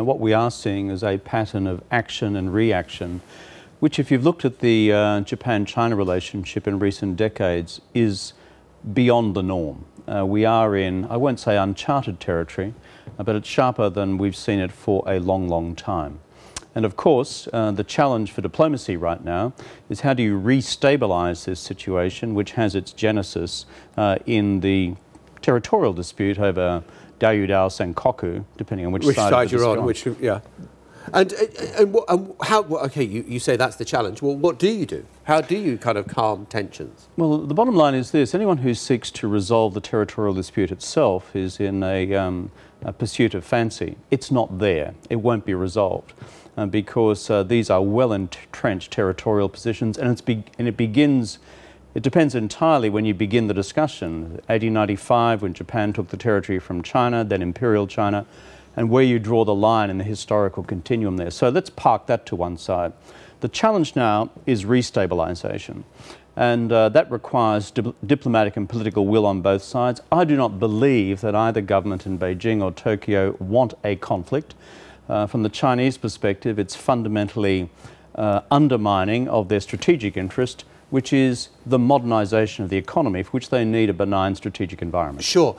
What we are seeing is a pattern of action and reaction, which, if you've looked at the Japan-China relationship in recent decades, is beyond the norm. We are in, I won't say uncharted territory, but it's sharper than we've seen it for a long, long time. And of course, the challenge for diplomacy right now is how do you re-stabilise this situation, which has its genesis in the territorial dispute over Diaoyudao Senkaku, depending on which side you're on. Yeah. And how? Okay, you say that's the challenge. Well, what do you do? How do you kind of calm tensions? Well, the bottom line is this: anyone who seeks to resolve the territorial dispute itself is in a pursuit of fancy. It's not there. It won't be resolved because these are well-entrenched territorial positions, and it begins. It depends entirely when you begin the discussion. 1895, when Japan took the territory from China, then Imperial China, and where you draw the line in the historical continuum there. So let's park that to one side. The challenge now is restabilisation, and that requires diplomatic and political will on both sides. I do not believe that either government in Beijing or Tokyo want a conflict. From the Chinese perspective, it's fundamentally undermining of their strategic interest, which is the modernisation of the economy, for which they need a benign strategic environment. Sure.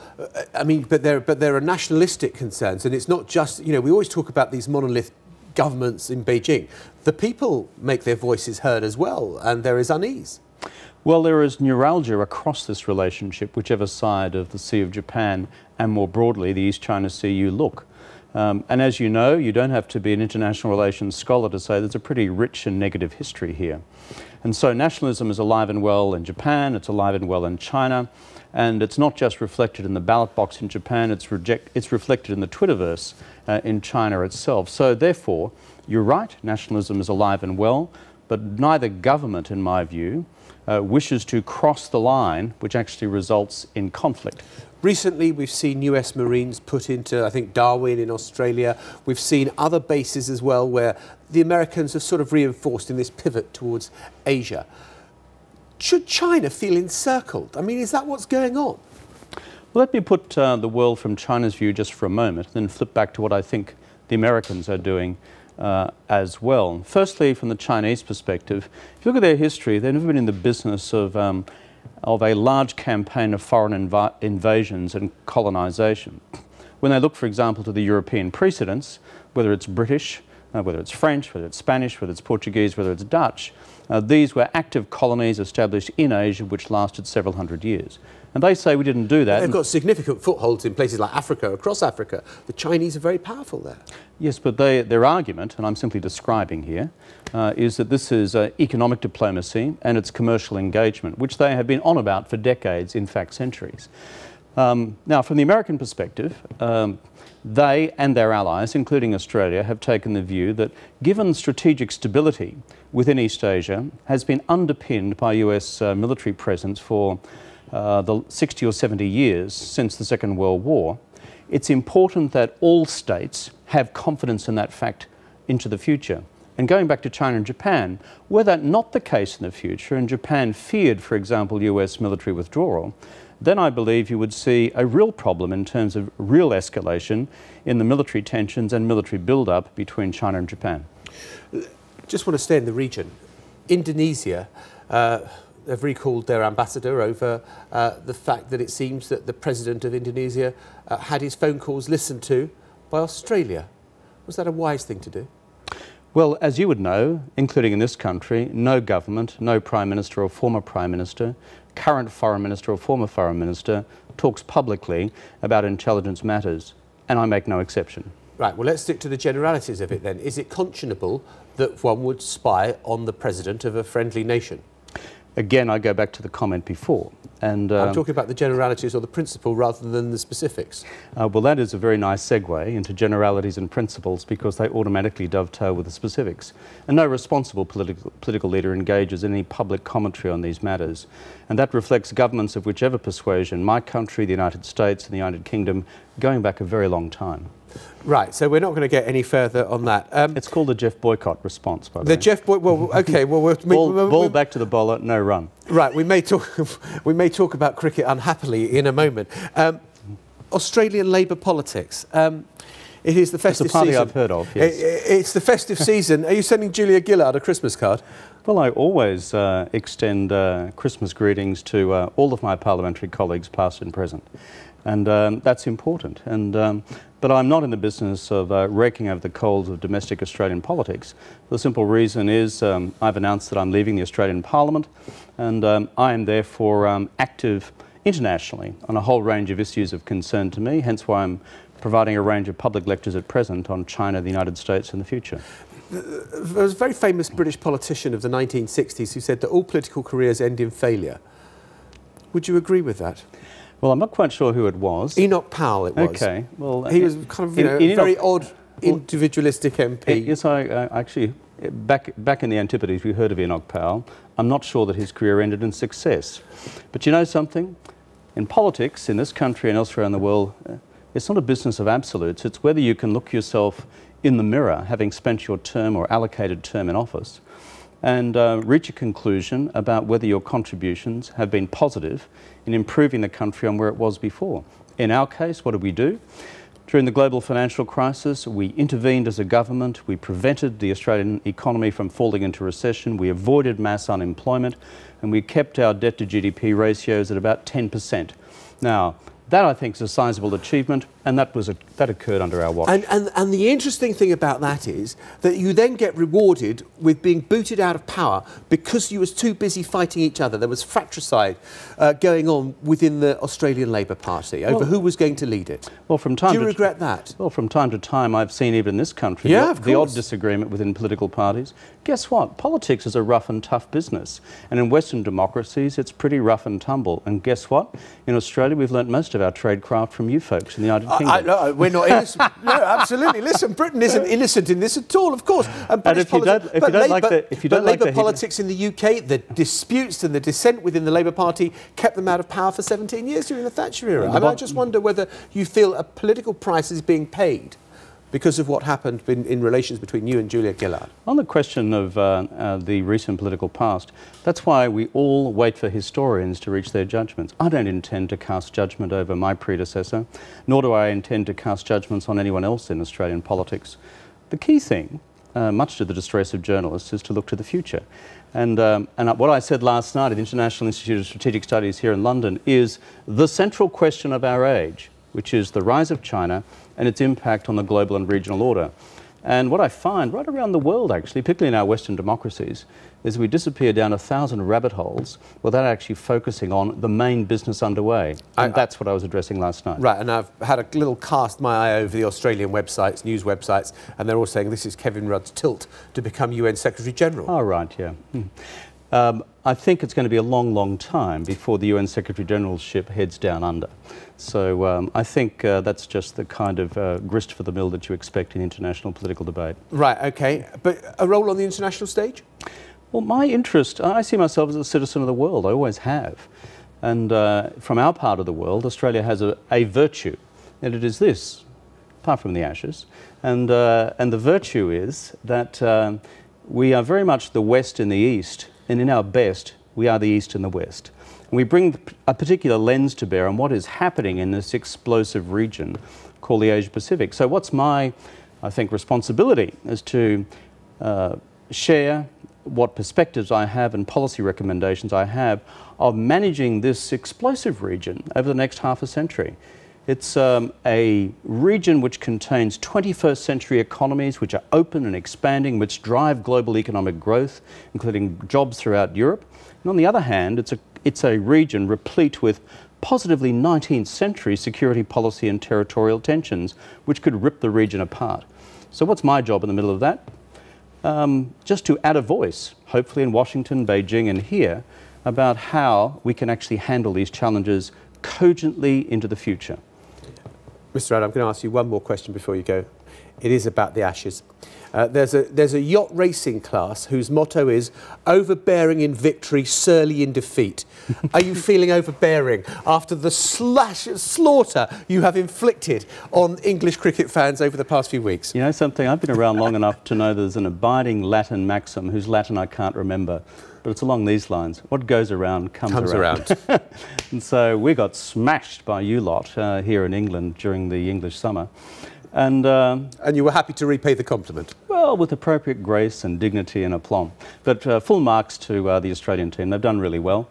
I mean, but there are nationalistic concerns, and it's not just, you know, we always talk about these monolith governments in Beijing. The people make their voices heard as well, and there is unease. Well, there is neuralgia across this relationship, whichever side of the Sea of Japan and more broadly the East China Sea you look. And as you know, you don't have to be an international relations scholar to say there's a pretty rich and negative history here. And so nationalism is alive and well in Japan, it's alive and well in China, and it's not just reflected in the ballot box in Japan, it's reflected in the Twitterverse in China itself. So therefore, you're right, nationalism is alive and well, but neither government, in my view, wishes to cross the line, which actually results in conflict. Recently, we've seen US Marines put into, I think, Darwin in Australia. We've seen other bases as well where the Americans have sort of reinforced in this pivot towards Asia. Should China feel encircled? I mean, is that what's going on? Well, let me put the world from China's view just for a moment, then flip back to what I think the Americans are doing as well. Firstly, from the Chinese perspective, if you look at their history, they've never been in the business of a large campaign of foreign invasions and colonisation. When they look, for example, to the European precedents, whether it's British, whether it's French, whether it's Spanish, whether it's Portuguese, whether it's Dutch, these were active colonies established in Asia which lasted several hundred years. And they say we didn't do that. They've got significant footholds in places like Africa, across Africa. The Chinese are very powerful there. Yes, but their argument, and I'm simply describing here, is that this is economic diplomacy and it's commercial engagement, which they have been on about for decades, in fact centuries. Now, from the American perspective, they and their allies, including Australia, have taken the view that given strategic stability within East Asia has been underpinned by US military presence for the 60 or 70 years since the Second World War, it's important that all states have confidence in that fact into the future. And going back to China and Japan, were that not the case in the future, and Japan feared, for example, US military withdrawal, then I believe you would see a real problem in terms of real escalation in the military tensions and military build-up between China and Japan. Just want to stay in the region. Indonesia, they've recalled their ambassador over the fact that it seems that the president of Indonesia had his phone calls listened to by Australia. Was that a wise thing to do? Well, as you would know, including in this country, no government, no Prime Minister or former Prime Minister, current Foreign Minister or former Foreign Minister talks publicly about intelligence matters, and I make no exception. Right, well, let's stick to the generalities of it then. Is it conscionable that one would spy on the president of a friendly nation? Again, I go back to the comment before. And I'm talking about the generalities or the principle rather than the specifics. Well, that is a very nice segue into generalities and principles because they automatically dovetail with the specifics. And no responsible political leader engages in any public commentary on these matters. And that reflects governments of whichever persuasion, my country, the United States and the United Kingdom, going back a very long time. Right, so we're not going to get any further on that. It's called the Jeff Boycott response, by the way. The Jeff Boycott, well, OK, well... ball back to the bowler, no run. Right, we may talk about cricket unhappily in a moment. Australian Labour politics. It is the festive It's a party season. I've heard of, yes. It's the festive season. Are you sending Julia Gillard a Christmas card? Well, I always extend Christmas greetings to all of my parliamentary colleagues, past and present. And that's important. But I'm not in the business of raking over the coals of domestic Australian politics. The simple reason is I've announced that I'm leaving the Australian Parliament, and I am therefore active internationally on a whole range of issues of concern to me, hence why I'm providing a range of public lectures at present on China, the United States and the future. There was a very famous British politician of the 1960s who said that all political careers end in failure. Would you agree with that? Well, I'm not quite sure who it was. Enoch Powell, it was. Okay. Well, he was kind of, a very odd, individualistic MP. Yes, I actually, back in the Antipodes, we heard of Enoch Powell. I'm not sure that his career ended in success. But you know something? In politics, in this country and elsewhere in the world, it's not a business of absolutes. It's whether you can look yourself in the mirror, having spent your term or allocated term in office, and reach a conclusion about whether your contributions have been positive in improving the country on where it was before. In our case, what did we do? During the global financial crisis, we intervened as a government, we prevented the Australian economy from falling into recession, we avoided mass unemployment, and we kept our debt to GDP ratios at about 10%. Now, that, I think, is a sizable achievement, and that occurred under our watch. And the interesting thing about that is that you then get rewarded with being booted out of power because you was too busy fighting each other. There was fratricide going on within the Australian Labor Party over who was going to lead it. Well, from time Do you regret that? Well, from time to time, I've seen even in this country the odd disagreement within political parties. Guess what? Politics is a rough and tough business. And in Western democracies, it's pretty rough and tumble. And guess what? In Australia, we've learnt most of our tradecraft from you folks in the United Kingdom. No, we're not innocent. No, absolutely. Listen, Britain isn't innocent in this at all, of course. And if you don't like Labour politics in the UK, the disputes and the dissent within the Labour Party kept them out of power for 17 years during the Thatcher era. And I just wonder whether you feel a political price is being paid because of what happened in relations between you and Julia Gillard. On the question of the recent political past, that's why we all wait for historians to reach their judgments. I don't intend to cast judgment over my predecessor, nor do I intend to cast judgments on anyone else in Australian politics. The key thing, much to the distress of journalists, is to look to the future. And what I said last night at the International Institute of Strategic Studies here in London is the central question of our age, which is the rise of China and its impact on the global and regional order. And what I find right around the world, actually, particularly in our Western democracies, is we disappear down 1,000 rabbit holes without actually focusing on the main business underway. And that's what I was addressing last night. Right, and I've had a little cast my eye over the Australian websites, news websites, and they're all saying this is Kevin Rudd's tilt to become UN Secretary-General. Oh, right, yeah. I think it's going to be a long, long time before the UN Secretary-Generalship heads down under. So I think that's just the kind of grist for the mill that you expect in international political debate. Right, OK. But a role on the international stage? Well, my interest, I see myself as a citizen of the world. I always have. And from our part of the world, Australia has a virtue, and it is this, apart from the ashes. And the virtue is that we are very much the West and the East, and in our best, we are the East and the West. And we bring a particular lens to bear on what is happening in this explosive region called the Asia-Pacific. So what's my, I think, responsibility is to share what perspectives I have and policy recommendations I have of managing this explosive region over the next half a century. It's a region which contains 21st century economies which are open and expanding, which drive global economic growth, including jobs throughout Europe. And on the other hand, it's a region replete with positively 19th century security policy and territorial tensions, which could rip the region apart. So what's my job in the middle of that? Just to add a voice, hopefully in Washington, Beijing and here, about how we can actually handle these challenges cogently into the future. Mr. Rudd, I'm going to ask you one more question before you go. It is about the Ashes. There's a yacht racing class whose motto is overbearing in victory, surly in defeat. Are you feeling overbearing after the slaughter you have inflicted on English cricket fans over the past few weeks? You know something, I've been around long enough to know there's an abiding Latin maxim, whose Latin I can't remember, but it's along these lines. What goes around comes around. And so we got smashed by you lot here in England during the English summer. And you were happy to repay the compliment? well, with appropriate grace and dignity and aplomb. But full marks to the Australian team. They've done really well.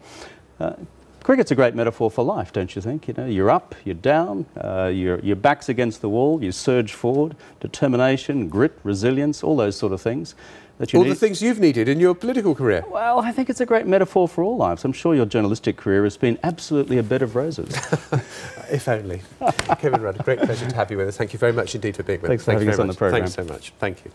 Cricket's a great metaphor for life, don't you think? You know, you're up, you're down, your back's against the wall, you surge forward, determination, grit, resilience, all those sort of things that you need. All the things you've needed in your political career? Well, I think it's a great metaphor for all lives. I'm sure your journalistic career has been absolutely a bed of roses. If only. Kevin Rudd, a great pleasure to have you with us. Thank you very much indeed for being with us. Thanks for having us on the programme. Thanks so much. Thank you.